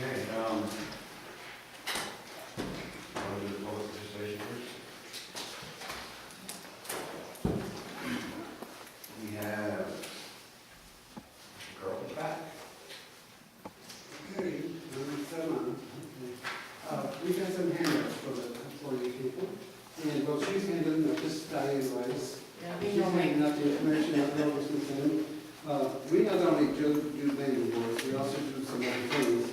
Okay, I'll do the public participation first. We have Mr. Carlton back. Okay, come on. We got some handouts for you people. And well, she's handing up this Diane Rice. She's handing out the information that Lois was in. We not only do many awards, we also do some other things.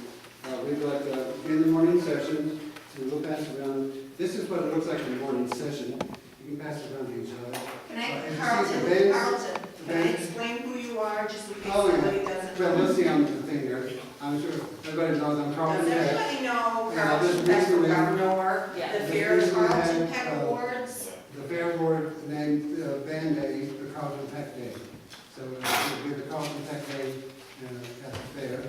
We've got, in the morning session, and we'll pass it around. This is what it looks like in the morning session. You can pass it around to each other. Can I, and Carlton, see the bands- Carlton, can I bands- explain who you are, just in case Oh, yeah. somebody doesn't? Well, let's see on the thing here. I'm sure everybody knows I'm Carlton Does Peck. everybody know Yeah, Carlton this Peck from recently- Governor, Yeah. the This Fair recently Carlton had, Peck Awards? The Fair Board named Band Day the Carlton Peck Day. So it'll be the Carlton Peck Day at the fair.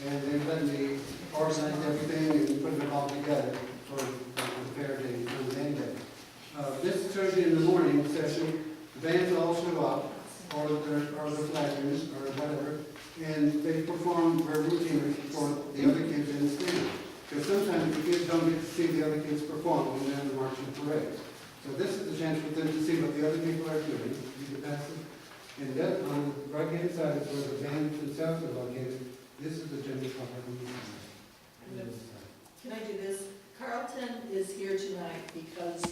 And they let me organize everything and put it all together for the fair day, for the band day. This Thursday in the morning session, the bands all show up, or the flaggers, or whatever, and they perform very routinely for the other kids in the stadium. Because sometimes the kids don't get to see the other kids perform when they're in the marching parade. So this is the chance for them to see what the other people are doing. You can pass it. And then on the right-hand side is where the bands themselves are located. This is the general public. Can I do this? Carlton is here tonight because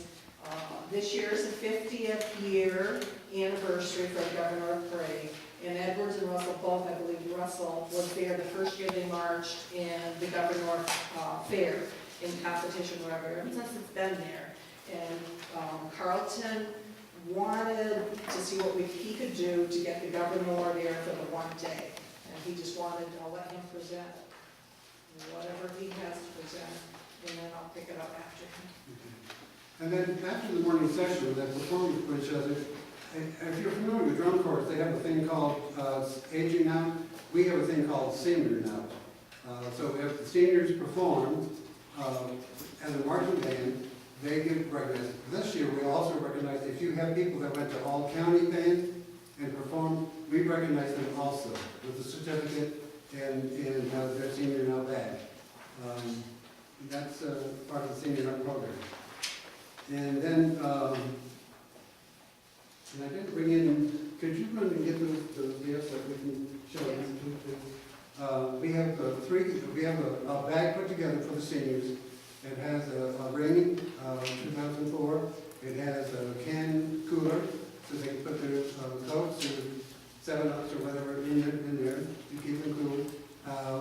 this year is the 50th year anniversary for the Governor Parade. And Edwards and Russell both, I believe Russell was there the first year they marched in the Governor Fair in competition, wherever, ever since it's been there. And Carlton wanted to see what he could do to get the Governor there for the one day. And he just wanted, I'll let him present whatever he has to present, and then I'll pick it up after him. And then after the morning session, they're performing for each other. And if you're familiar with drum corps, they have a thing called aging out. We have a thing called senior out. So if the seniors perform as a marching band, they get recognized. This year, we also recognize if you have people that went to all county band and performed, we recognize them also with a certificate and their senior now badge. That's part of the senior out program. And then, and I didn't bring in, could you run and get those gifts that we can show them to? We have a bag put together for the seniors. It has a ring, 2004. It has a can cooler, so they can put their Cokes or 7-Ups or whatever in there to keep them cool.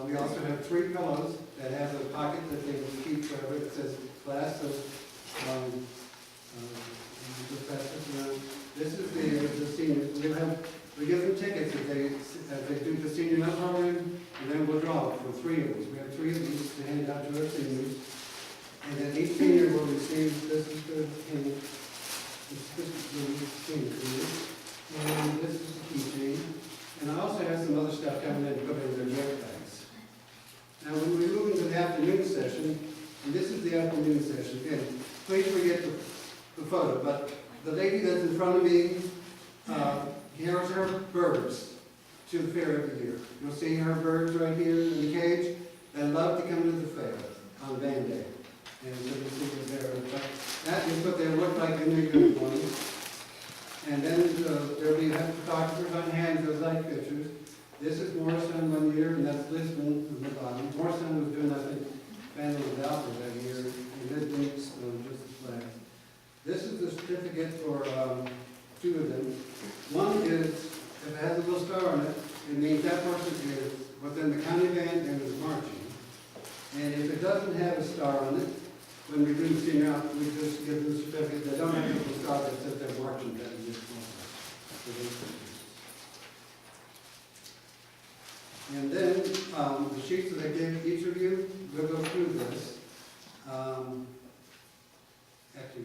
We also have 3 pillows that have a pocket that they can keep whatever. It says glass of, just pass this around. This is the seniors. We give them tickets as they do the senior night program, and then we'll draw for 3 of these. We have 3 of these to hand out to our seniors. And then each senior will receive, this is the hand, this is the senior, and this is the keychain. And I also have some other stuff coming in to put in their gift bags. Now, when we move into the afternoon session, and this is the afternoon session, again, please forget the photo, but the lady that's in front of me carries her birds to the fair every year. You'll see her birds right here in the cage. They love to come to the fair on band day. And so you see them there. But that is what they look like in their uniforms. And then there'll be photographers on hand who like pictures. This is Morrison one year, and that's Lisbon on the bottom. Morrison was doing, I think, Phantom of the Opera that year, and Lisbon just as flag. This is the certificate for 2 of them. One is, if it has a little star on it, it means that person is within the county band and is marching. And if it doesn't have a star on it, when we do the senior out, we just give them the certificate. They don't have a little star that says they're marching that year. And then the sheets that I gave each of you, we'll go through this. Actually,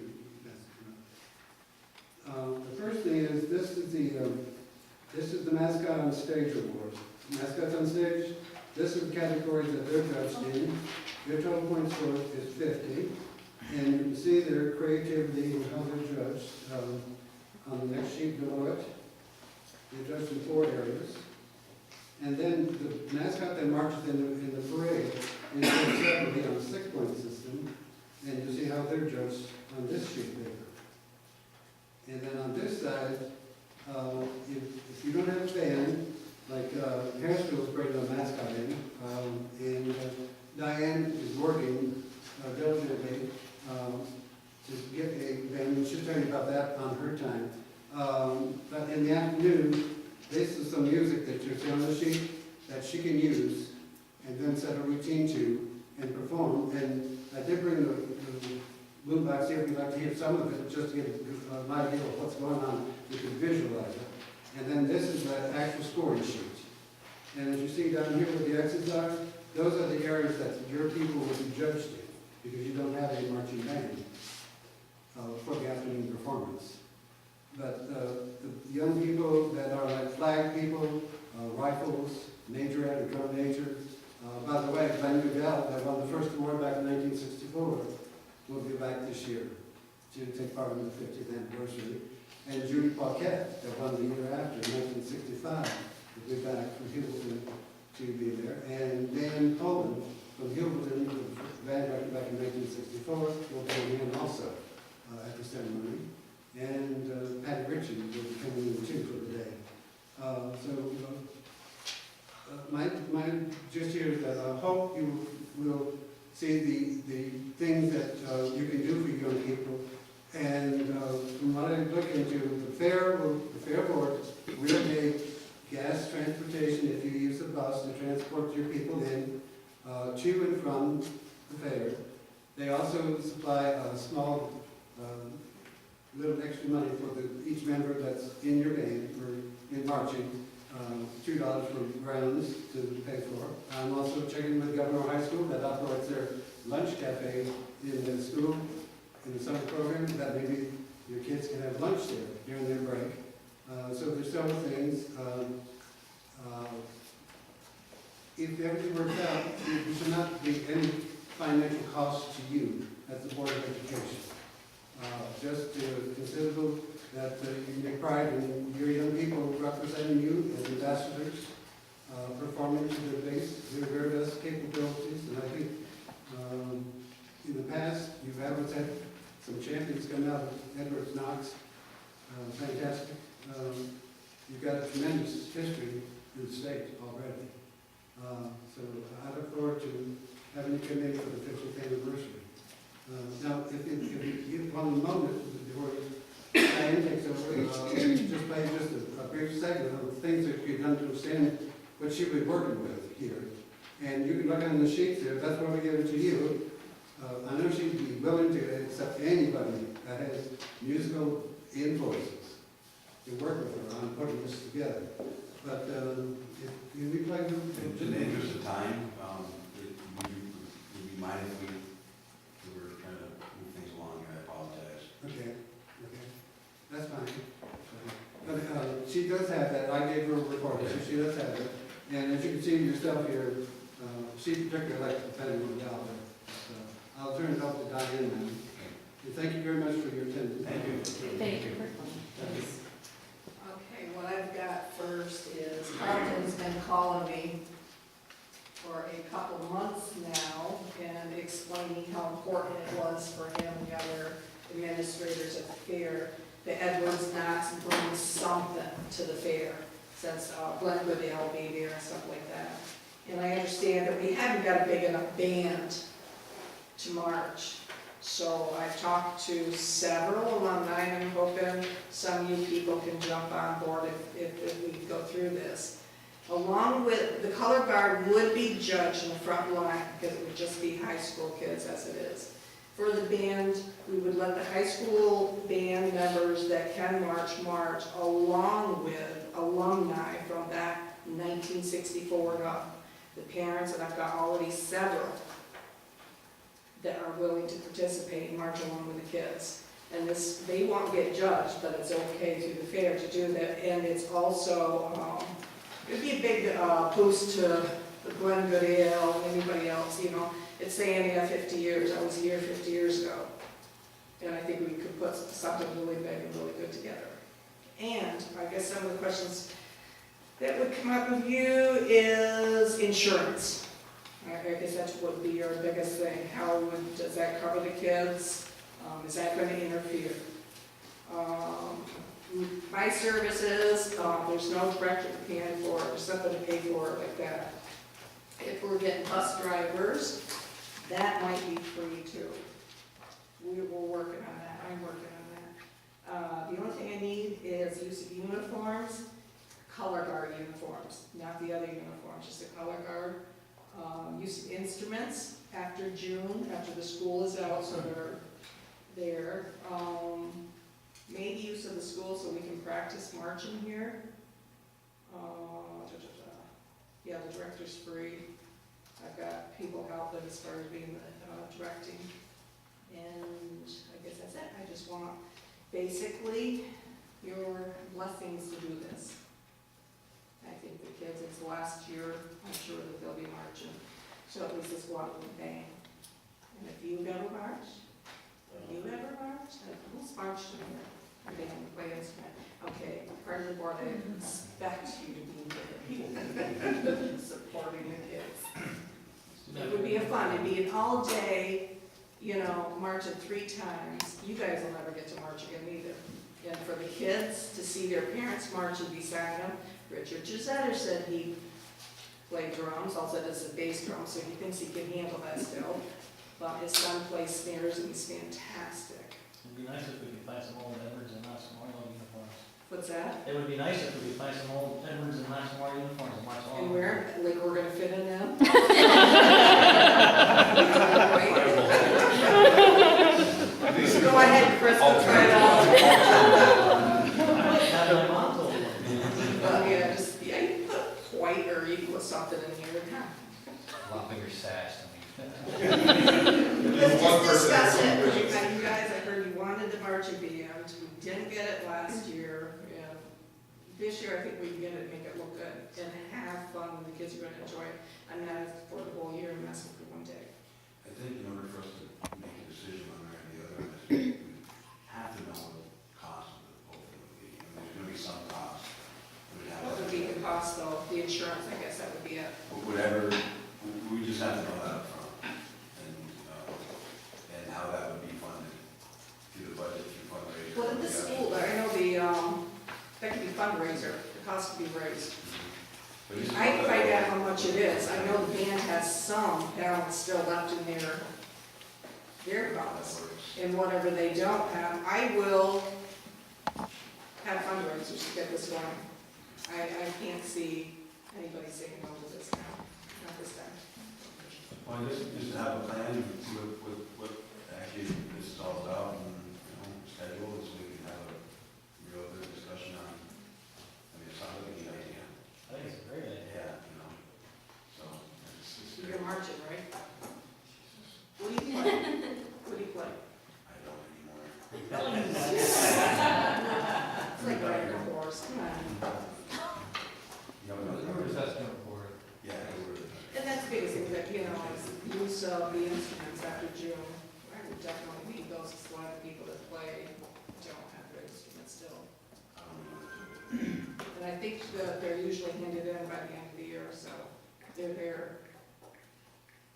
the first thing is this is the mascot on stage award. Mascots on stage. This is the categories that they're judged in. Their total point score is 50, and you can see their creativity and how they're judged on the next sheet below it. They're judged in 4 areas. And then the mascot that marches in the parade is this sheet of paper. And then on this side, if you don't have a band, like Harrisville's bringing a mascot in, and Diane is working diligently to get a band, she'll tell you about that on her time. But in the afternoon, this is some music that you'll see on the sheet that she can use and then set a routine to and perform. And I did bring the boom box here if you'd like to hear some of it, just to get an idea of what's going on. You can visualize it. And then this is the actual scoring sheet. And as you see down here where the X's are, those are the areas that your people will be judged in, because you don't have a marching band for the afternoon performance. But the young people that are like flag people, rifles, majorette or drum major. By the way, Glenn Goodell, that won the first award back in 1964, will be back this year to take part in the 50th anniversary. And Judy Paquette, that won the year after, 1965, will be back from Hilton to be there. And Dan Coleman from Hilton, the band director back in 1964, will be in also at the ceremony. And Patty Ritchie will be coming in too for the day. My gist here is that I hope you will see the things that you can do for young people. And from what I look into, the fair board will pay gas transportation if you use the bus to transport your people in to and from the fair. They also supply a small little extra money for each member that's in your band or in marching. $2 for grounds to pay for. I'm also checking with Governor High School that operates their lunch cafe in the school in the summer program, that maybe your kids can have lunch there during their break. So there's several things. If everything works out, there should not be any financial cost to you as the Board of Education. Just to consider that you take pride in your young people representing you as ambassadors, performing to their very best capabilities. And I think in the past, you've always had some champions come out of Edwards Knox, fantastic. You've got a tremendous history in the state already. So I look forward to having you come in for the 50th anniversary. Now, if you get one moment before Diane takes over, just play just a brief segment of the things that you've done to extend what you've been working with here. And you can look on the sheets there, that's why we give it to you. I know she'd be willing to accept anybody that has musical influences to work with her on putting this together. But if we play In the interest of time, would you mind if we were trying to move things along here? I apologize. Okay, that's fine. But she does have that, I gave her a report, so she does have it. And as you can see yourself here, she particularly likes the Patty Goodell. I'll turn it over to Diane now. And thank you very much for your attendance. Thank you. Thank you. Okay, what I've got first is Carlton's been calling me for a couple months now and explaining how important it was for him and the other administrators at the fair that Edwards Knox brings something to the fair, since Glenn Goodell will be there and stuff like that. And I understand that we haven't got a big enough band to march. So I've talked to several alumni, and I'm hoping some of you people can jump on board if we go through this. Along with, the color guard would be judged in the front line, because it would just be high school kids as it is. For the band, we would let the high school band members that can march, along with alumni from that 1964 and up. The parents, and I've got already several that are willing to participate and march along with the kids. And this, they won't get judged, but it's okay through the fair to do that. And it's also, it would be a big boost to Glenn Goodell, anybody else, you know. It's saying they have 50 years. I was here 50 years ago. And I think we could put something really big and really good together. And I guess some of the questions that would come up with you is insurance. I guess that would be your biggest thing. How does that cover the kids? Is that gonna interfere? My services, there's no director to pay for, or something to pay for like that. If we're getting bus drivers, that might be free too. We're working on that, I'm working on that. The only thing I need is use of uniforms, color guard uniforms, not the other uniforms, just the color guard. Use of instruments after June, after the school is out, so they're there. Maybe use of the school so we can practice marching here. Yeah, the director's free. I've got people helping as far as being directing. And I guess that's it. I just want basically your blessings to do this. I think the kids, it's last year, I'm sure that they'll be marching. So at least it's go out with a bang. And if you've ever marched, who's marched in here? I didn't play instrument. Okay, part of the board, I expect you to be there, supporting the kids. It would be a fun, it'd be an all day, marching 3 times. You guys will never get to march again either. And for the kids to see their parents marching beside them, Richard Giuseppe said he played drums, also does the bass drum, so he thinks he can handle that still. But his son plays snares and he's fantastic. It'd be nice if we could find some old Edwards and not some Royal uniforms. What's that? It would be nice if we could find some old Edwards and not some Royal uniforms and watch all And of them. where, like, we're gonna fit in them? Go ahead, Chris, we'll try it out. That's what my mom told me. Yeah, you put white or you put something in here, A lot bigger sash than Let's just discuss it, because you guys, I heard you wanted the marching band, we didn't get it last year, and this year I think we can get it, make it look good, and have fun, and the kids are gonna enjoy it. I'm not for the whole year, I'm asking for one day. I think in order for us to make a decision one way or the other, on this, we have to know what the cost of the whole thing would be. There's gonna be some cost. What would be the cost though, the insurance, I guess that would be it. Whatever, we just have to know that upfront. And how that would be funded through the budget, through fundraising. Well, in the school, I know that could be fundraiser, the cost could be raised. But just I can know that- find out how much it is. I know the band has some balance still left in their funds. And whatever they don't have, I will have fundraisers to get this going. I can't see anybody saying no to this now, not this time. Well, just to have a plan, and see what actually this is all about, and, schedule, so we can have a real good discussion on, it sounds like a neat idea. I think it's a great idea. Yeah, so, it's You're marching, right? What do you play? What do you play? I don't anymore. It's like riding a horse, come on. Yeah, And that's the biggest thing, that, is use of the instruments after June. I would definitely need those, because a lot of people that play don't have their instruments still. And I think that they're usually handed in by the end of the year, so they're there.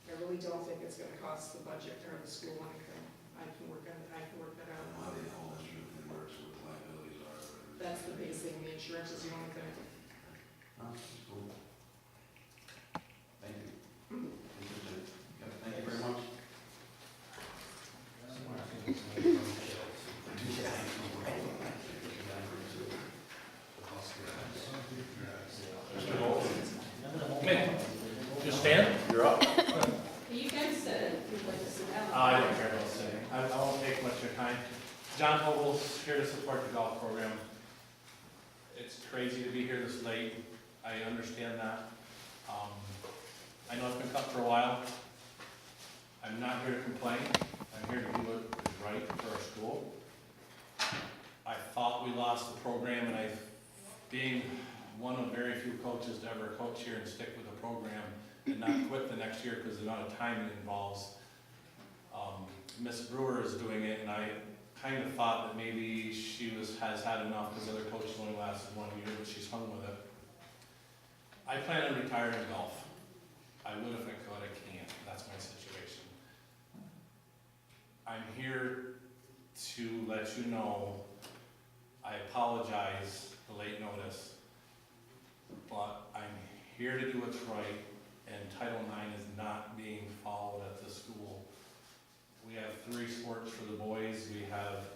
I really don't think it's gonna cost the budget or the school anything. I can work that I don't out. know how the whole instrument thing works, what the liabilities are. That's the biggest thing, the insurance is the only thing. Oh, that's cool. Thank you. Interesting. Yeah, thank you very much. Just stand, you're up. You can sit, if you'd like to sit down. I don't care about sitting. I won't take much of your time. John Hogel's here to support the golf program. It's crazy to be here this late. I understand that. I know it's been cut for a while. I'm not here to complain. I'm here to do what is right for our school. I thought we lost the program, and being one of very few coaches to ever coach here and stick with the program and not quit the next year because the amount of time it involves. Miss Brewer is doing it, and I kind of thought that maybe she has had enough because other coaches only lasted 1 year, but she's hung with it. I plan on retiring golf. I would if I could, I can't. That's my situation. I'm here let you know, I apologize for late notice, but I'm here to do what's right, and Title IX is not being followed at the school. We have 3 sports for the boys, we have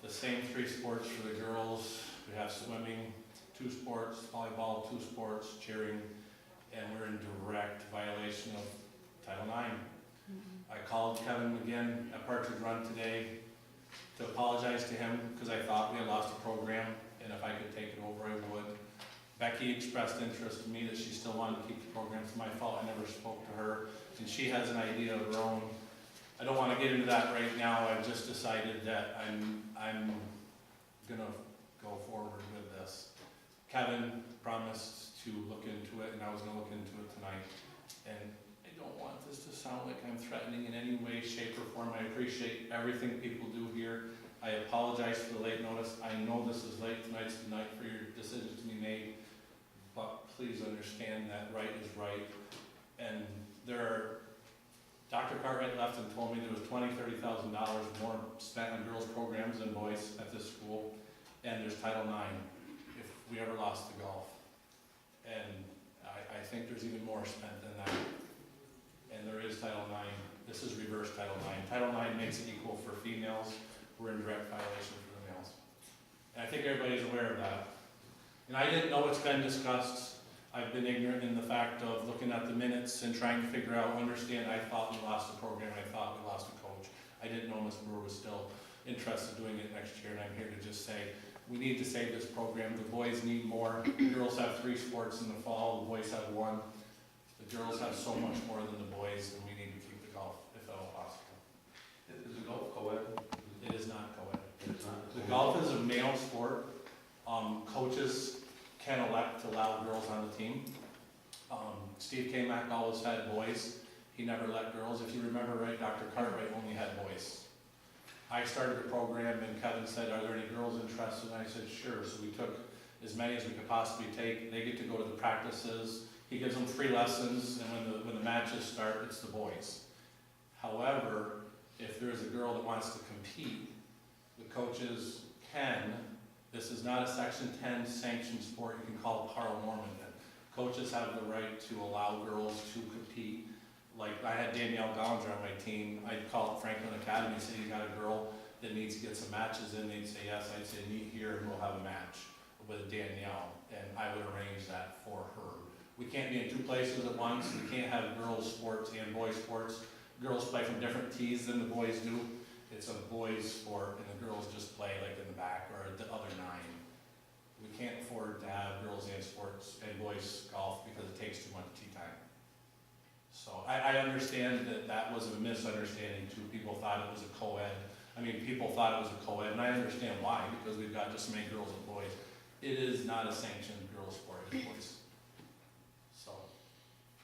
the same 3 sports for the girls, we have swimming, 2 sports, volleyball, 2 sports, cheering, and we're in direct violation of Title IX. I called Kevin again at Partridge Run today to apologize to him because I thought we had lost a program, and if I could take it over, I would. Becky expressed interest in me that she still wanted to keep the program. It's my fault, I never spoke to her, and she has an idea of her own. I don't want to get into that right now. I've just decided that I'm gonna go forward with this. Kevin promised to look into it, and I was gonna look into it tonight. And I don't want this to sound like I'm threatening in any way, shape, or form. I appreciate everything people do here. I apologize for the late notice. I know this is late, tonight's the night for your decisions to be made, but please understand that right is right. And Dr. Cartwright left and told me there was $20,000–$30,000 more spent on girls' programs than boys at this school, and there's Title IX if we ever lost the golf. And I think there's even more spent than that. And there is Title IX. This is reverse Title IX. Title IX makes it equal for females. We're in direct violation for the males. And I think everybody's aware of that. And I didn't know it's been discussed. I've been ignorant in the fact of looking at the minutes and trying to figure out, understand, I thought we lost the program, I thought we lost a coach. I didn't know Ms. Brewer was still interested in doing it next year, and I'm here to just say, we need to save this program. The boys need more. The girls have 3 sports in the fall, the boys have 1. The girls have so much more than the boys, and we need to keep the golf, if at all possible. Is the golf co-ed? It is not co-ed. It's not. The golf is a male sport. Coaches can elect to allow girls on the team. Steve K-Mac always had boys. He never let girls. If you remember right, Dr. Cartwright only had boys. I started the program and Kevin said, are there any girls interested? And I said, sure. So we took as many as we could possibly take. They get to go to the practices. He gives them free lessons, and when the matches start, it's the boys. However, if there is a girl that wants to compete, the coaches can. This is not a Section 10 sanctioned sport. You can call it Carl Norman. Coaches have the right to allow girls to compete. Like I had Danielle Gollinger on my team. I'd call Franklin Academy and say, you got a girl that needs to get some matches in. They'd say yes. I'd say meet here and we'll have a match with Danielle, and I would arrange that for her. We can't be in 2 places at once. We can't have girls sports and boys sports. Girls play from different tees than the boys do. It's a boys sport, and the girls just play like in the back or the other 9. We can't afford to have girls and sports and boys golf because it takes too much tee time. So I understand that was a misunderstanding too. People thought it was a co-ed. I mean, people thought it was a co-ed, and I understand why, because we've got just so many girls and boys. It is not a sanctioned girls sport, it's boys.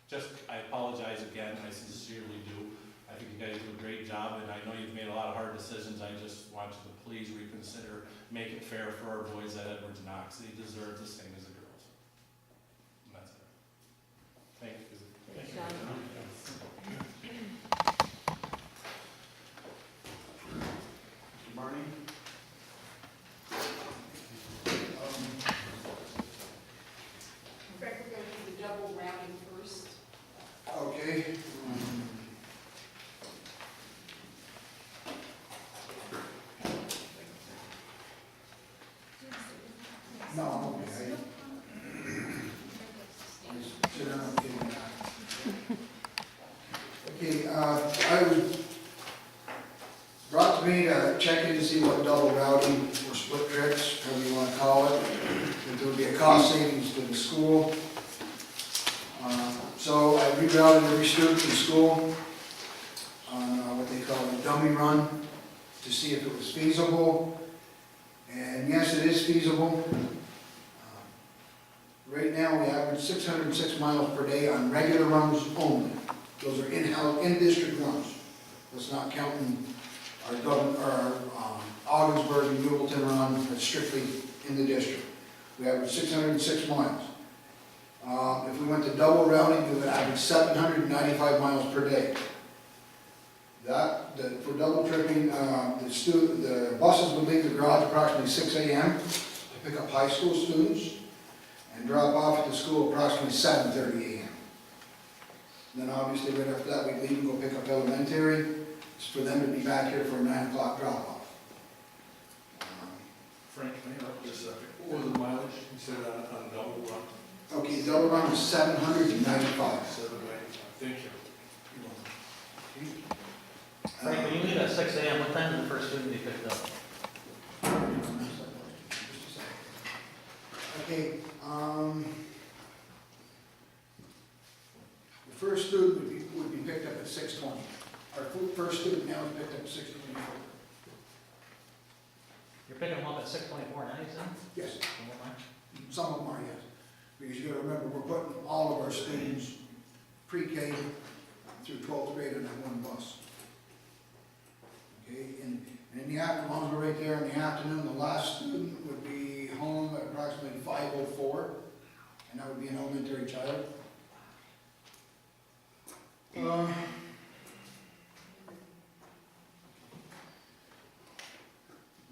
So, I apologize again, I sincerely do. I think you guys do a great job, and I know you've made a lot of hard decisions. I just want you to please reconsider, make it fair for our boys at Edwards Knox. They deserve the same as the girls. And that's it. Thank you. Mr. Barney? In fact, we're going to do the double rounding first. Okay. No, I'm okay. Just sit down and get it out. Okay, I was brought to me to check in to see what double routing or split tricks, however you want to call it, that there would be a cost savings to the school. So I rerouted every student in school on what they call a dummy run to see if it was feasible. And yes, it is feasible. Right now, we average 606 miles per day on regular runs only. Those are in-district runs. That's not counting our Augsburg and Newellton run, that's strictly in the district. We average 606 miles. If we went to double routing, we would average 795 miles per day. That for double tripping, the buses would leave the garage approximately 6 a.m. to pick up high school students and drop off at the school approximately 7:30 a.m. Then obviously right after that, we'd leave and go pick up elementary, for them to be back here for a 9 o'clock drop-off. Frank, can I interrupt just a second? What was the mileage you said on a double run? Okay, double run was 795. 795, thank you. Frank, when you leave at 6 AM, what time does the first student be picked up? Okay, the first student would be picked up at 6:20. Our first student now is picked up at 6:24. You're picking them up at 6:24 now, you said? Yes, And what time? some of them are, yes. Because you gotta remember, we're putting all of our students, pre-K through 12th grade on that one bus. Okay, and in the afternoon, we're right there in the afternoon, the last student would be home at approximately 5:04, and that would be an elementary child.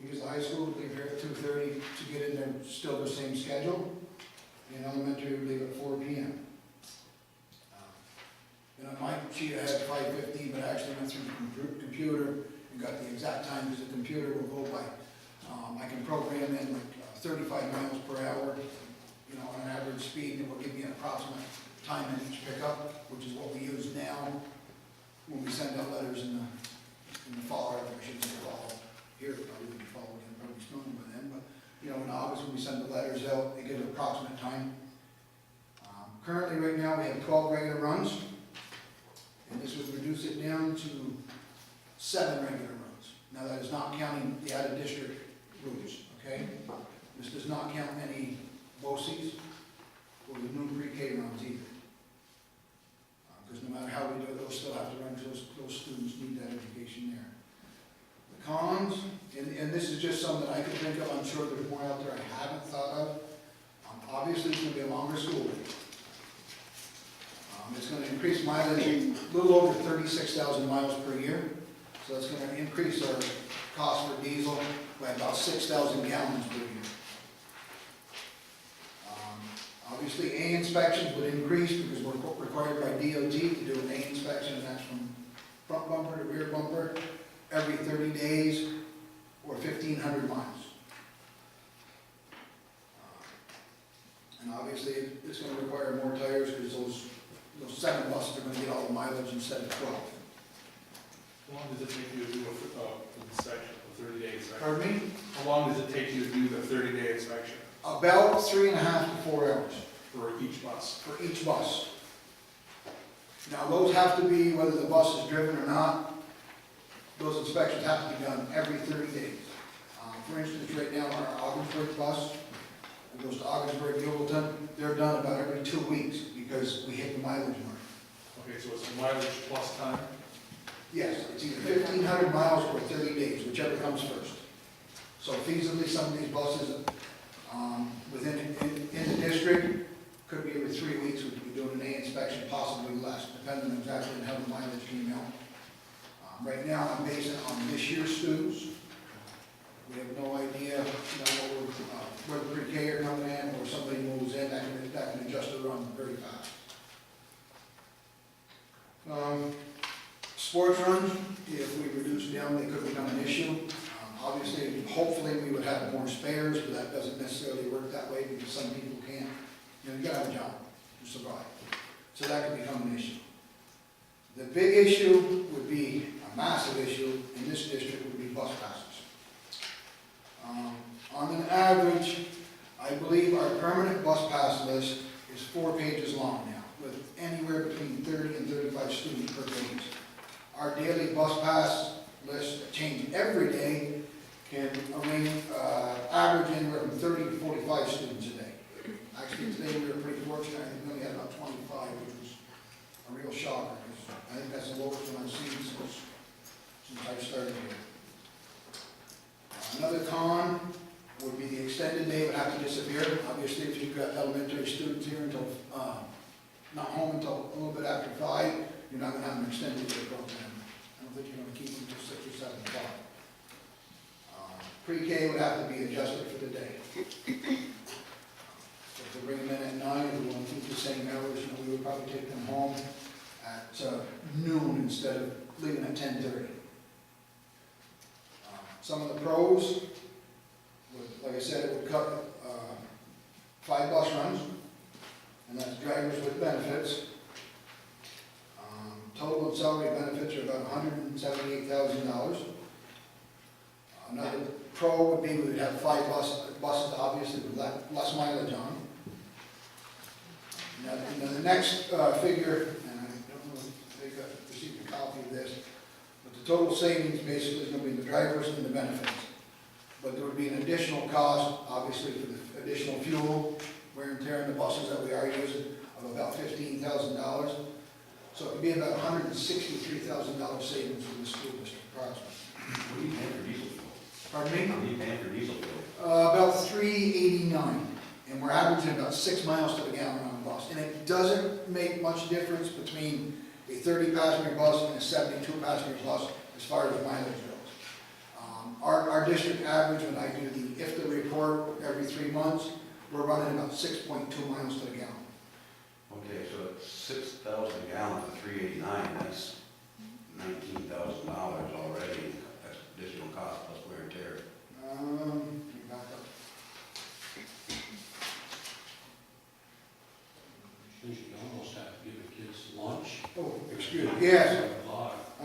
Because the high school would leave here at 2:30 to get in there, still the same schedule, and elementary would leave at 4 p.m. And on my sheet I had 5:15, but I actually went through the computer and got the exact time, because the computer will go by, I can program in like 35 miles per hour, you know, on an average speed, and will give me an approximate time in each pickup, which is what we use now when we send out letters in the fall, or I shouldn't say fall, here it probably would be fall again, probably snowing by then, but, you know, in August when we send the letters out, it gives an approximate time. Currently, right now, we have 12 regular runs, and this would reduce it down to 7 regular runs. Now, that is not counting the out-of-district routes, okay? This does not count any BOCES or the new pre-K runs either. Because no matter how we do it, they'll still have to run, because those students need that education there. The cons, and this is just something that I could think of, I'm sure there's more out there I haven't thought of. Obviously, it's going to be a longer school day. It's going to increase mileage, a little over 36,000 miles per year. So it's going to increase our cost for diesel by about 6,000 gallons per year. Obviously, A inspections would increase because we're required by DOT to do an A inspection, and that's from front bumper to rear bumper every 30 days or 1,500 miles. And obviously, it's going to require more tires because those 7 buses are going to get all the mileage instead of 12. How long does it take you to do an inspection, a 30-day inspection? Pardon me? How long does it take you to do the 30-day inspection About 3.5 to 4 hours for each bus? for each bus. Now, those have to be, whether the bus is driven or not, those inspections have to be done every 30 days. For instance, right now, our Augsburg bus, it goes to Augsburg, Newellton, they're done about every 2 weeks because we hit the mileage mark. Okay, so it's mileage plus time? Yes, it's either 1,500 miles or 30 days, whichever comes first. So feasibly, some of these buses in the district could be every 3 weeks, we could be doing an A inspection, possibly less, depending on exactly how the mileage came out. Right now, I'm basing it on this year's students. We have no idea, where the pre-K are coming in, or somebody moves in, that can adjust the run very fast. Sports runs, if we reduce down, they could become an issue. Obviously, hopefully, we would have more spares, but that doesn't necessarily work that way, because some people can't, you gotta have a job to survive. So that could become an issue. The big issue would be, a massive issue in this district, would be bus passes. On an average, I believe our permanent bus pass list is 4 pages long now, with anywhere between 30 and 35 students per page. Our daily bus pass list, that changes every day, can average anywhere from 30 to 45 students a day. Actually, today we were pretty fortunate, I think we only had about 25, which was a real shocker, because I think that's the lowest one I've seen since I started here. Another con would be the extended day would have to disappear. Obviously, if you've got elementary students here until, not home until a little bit after 5, you're not going to have an extended day program. I don't think you're going to keep them Pre-K would have to be adjusted for the day. So if we bring them in at 9, if we want to keep the same hours, we would probably take them home at noon instead of leaving at 10:30. Some of the pros, like I said, it would cover 5 bus runs, and that's drivers with benefits. Total salary benefits are about $178,000. Another pro would be we would have 5 buses, obviously, with less mileage on. Now, the next figure, and I don't know if they received a copy of this, but the total savings basically is going to be the drivers and the benefits. But there would be an additional cost, obviously, for the additional fuel, wear and tear on the buses that we are using, of about $15,000. So it would be about $163,000 savings for the school district approximately. What are you paying for diesel fuel? Pardon me? What are you paying for diesel fuel? About $3.89, and we're averaging about 6 miles to the gallon on a bus. And it doesn't make much difference between a 30-passenger bus and a 72-passenger bus as far as mileage goes. Our district average, when I do the IFTA report every 3 months, we're running about 6.2 miles to the gallon. Okay, so it's 6,000 gallons at $3.89, that's $19,000 already. That's additional cost plus wear and tear. Let me back up. You almost have to give the kids lunch. Oh, excuse me, yes. They're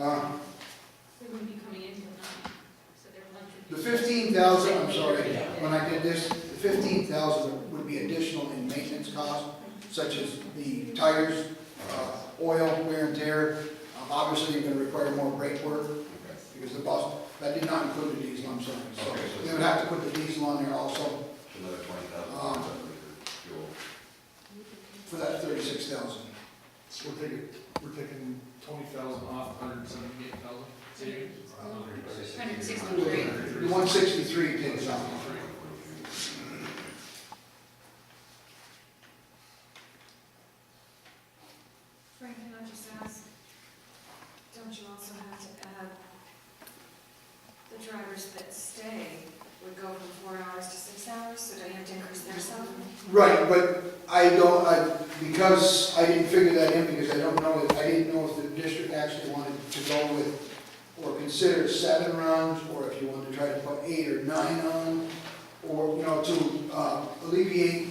going to be coming in tonight, so their lunch would The be. 15,000, I'm sorry, when I did this, the 15,000 would be additional in maintenance costs, such as the tires, oil, wear and tear. Obviously, you're gonna require more brake work, because the bus, that did not include the diesel, I'm sorry. So Okay, so they would have to put the diesel on there also it's another $20,000 for fuel. for that 36,000. So we're taking 20,000 off, 178,000 savings? 163. The 163 takes off. Frank, can I just ask, don't you also have to add the drivers that stay would go from 4 hours to 6 hours, so don't you have to increase their salary? Right, but because I didn't figure that in, because I didn't know if the district actually wanted to go with, or consider 7 rounds, or if you wanted to try to put 8 or 9 on, or, to alleviate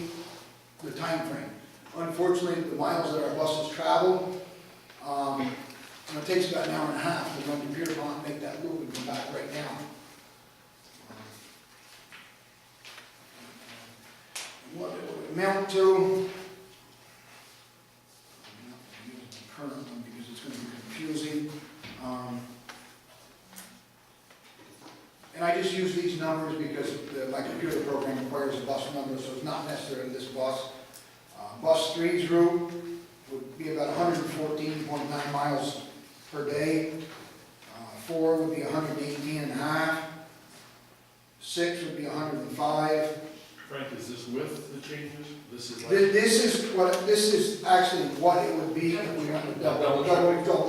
the time frame. Unfortunately, the miles that our buses travel, it takes about an hour and a half to run to Pierpont, make that loop and come back right now. What it would amount to, current one because it's going to be confusing. And I just use these numbers because my computer program requires a bus number, so it's not necessarily this bus. Bus 3's route would be about 114.9 miles per day. 4 would be 118 and a half. 6 would be 105. Frank, is this with the changes? This is like. This is actually what it would be if we went with double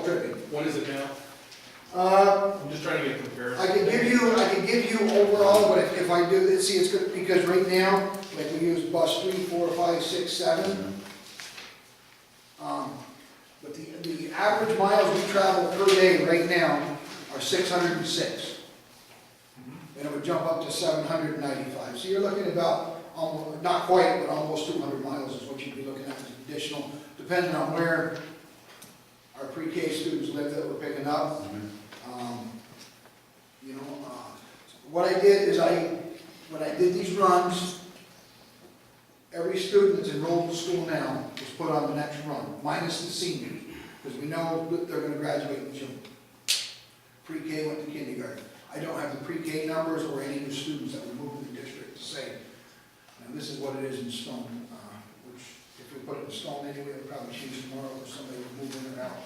tripping. What is it now? Uh, I'm just trying to get a comparison. I can give you overall, but if I do this, see, it's good, because right now, like we use bus 3, 4, 5, 6, 7. But the average miles we travel per day right now are 606. And it would jump up to 795. So you're looking about, almost, not quite, but almost 200 miles is what you'd be looking at as additional, depending on where our pre-K students live that we're picking up. What I did is when I did these runs, every student that's enrolled in school now was put on the next run, minus the seniors, because we know that they're going to graduate in June. Pre-K went to kindergarten. I don't have the pre-K numbers or any new students that we moved in the district to say. Now this is what it is in stone, which if we put it in stone anyway, it'll probably change tomorrow if somebody would move in or out.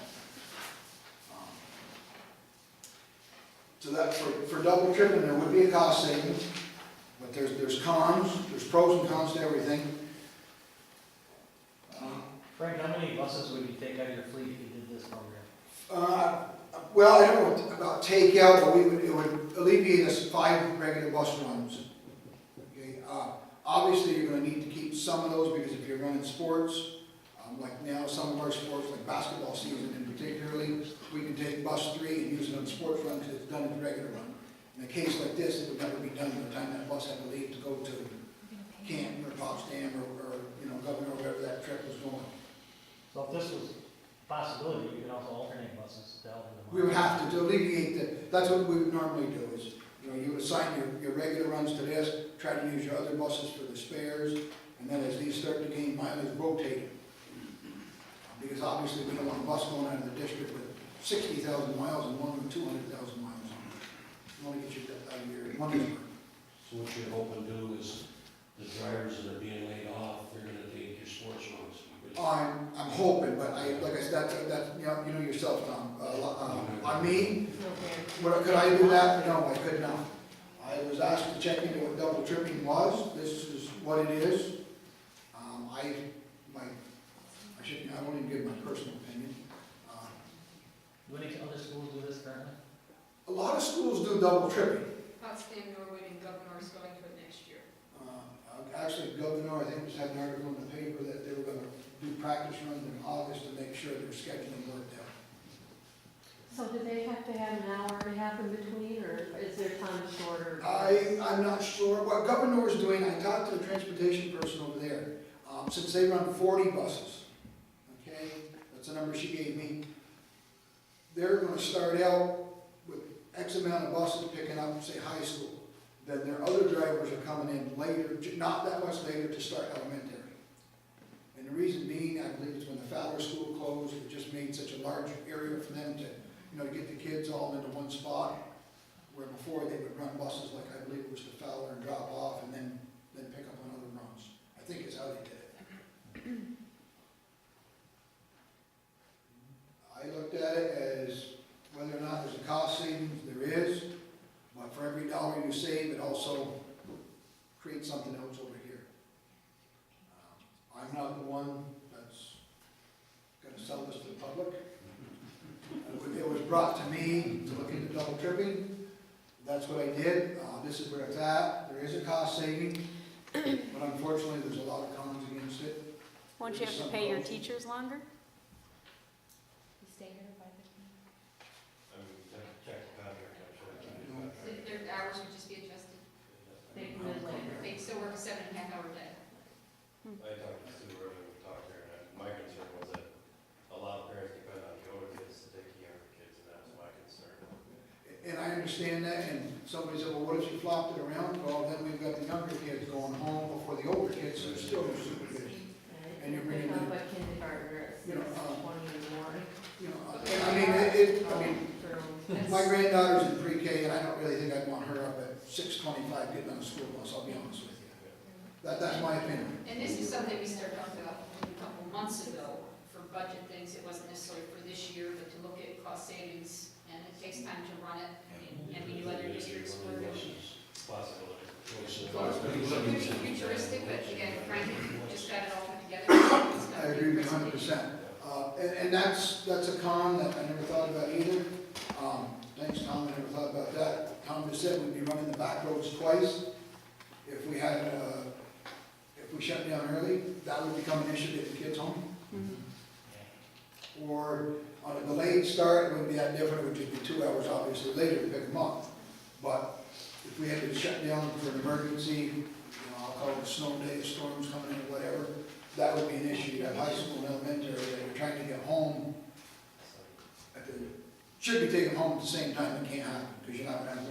So that for double tripping, there would be a cost savings, but there's cons, there's pros and cons to everything. Frank, how many buses would you take out of your fleet if you did this program? Well, I don't know about takeout, but it would alleviate us 5 regular bus runs. Okay, obviously, you're gonna need to keep some of those, because if you're running sports, like now, some of our sports, like basketball season in particularly, we can take bus 3 and use it on sports run because it's done as a regular run. In a case like this, it would never be done by the time that bus had to leave to go to Canton or Potsdam or Governor, or wherever that trip was going. So if this was a possibility, you could also alternate buses to help in the. We would have to alleviate that's what we would normally do is, you would assign your regular runs to this, try to use your other buses for the spares, and then as these start to gain mileage, rotate it. Because obviously we don't want a bus going out of the district with 60,000 miles and one with 200,000 miles on it. You want to get your, money. So what you're hoping to do is, the drivers that are being laid off, they're gonna take your sports runs. I'm hoping, but like I said, that's you know yourself, Tom. On me, could I do that? No, I could not. I was asked to check into what double tripping was. This is what it is. I won't even give my personal opinion. Do any other schools do this currently? A lot of schools do double tripping. Potsdam, Norwood, and Governor is going to it next year. Actually, Governor, I think, just had an article in the paper that they were gonna do practice runs in August to make sure their scheduling worked out. So do they have to have an hour and a half in between, or is their time shorter? I'm not sure what Governor is doing. I talked to the transportation person over there. Since they run 40 buses, okay, that's the number she gave me, they're gonna start out with X amount of buses picking up, say, high school. Then their other drivers are coming in later, not that much later, to start elementary. And the reason being, I believe it's when the Fowler School closed, it just made such a large area for them to, get the kids all into one spot. Where before they would run buses like, I believe it was to Fowler and drop off and then pick up on other runs. I think it's how they did it. I looked at it as whether or not there's a cost savings, there is. But for every dollar you save, it also creates something else over here. I'm not the one that's going to sell this to the public. It was brought to me to look into double tripping. That's what I did. This is where it's at. There is a cost saving, but unfortunately, there's a lot of cons against it. Won't you have to pay your teachers longer? You stay here by 15? Their hours would just be adjusted. They come in later. They still work a 7.5-hour day. I talked to Sue earlier, we talked there, and my concern was that a lot of parents depend on the older kids to take care of the kids, and that was my concern. And I understand that, and somebody said, well, what if you flopped it around? Well, then we've got the younger kids going home before the older kids, so there's still no supervision. And you're bringing Pick in, up a kindergartner at 6:20 in the morning. My granddaughter's in pre-K, and I don't really think I'd want her up at 6:25 getting on a school bus, I'll be honest with you. That's my opinion. And this is something we started talking about a couple months ago for budget things. It wasn't necessarily for this year, but to look at cost savings, and it takes time to run it, and we do other districts for it. Possibility. Could be futuristic, but again, Frank just got it all put together. I agree with you 100%. And that's a con that I never thought about either. Thanks, Tom, I never thought about that. Tom just said we'd be running the back roads twice. If we shut down early, that would become an issue to get the kids home. Or on a delayed start, it wouldn't be that different, it would just be 2 hours obviously later to pick them up. But if we had to shut down for an emergency, I'll call it a snow day, storms coming in or whatever, that would be an issue. You'd have high school and elementary that are trying to get home. Should be taken home at the same time, it can't happen, because you're not going to have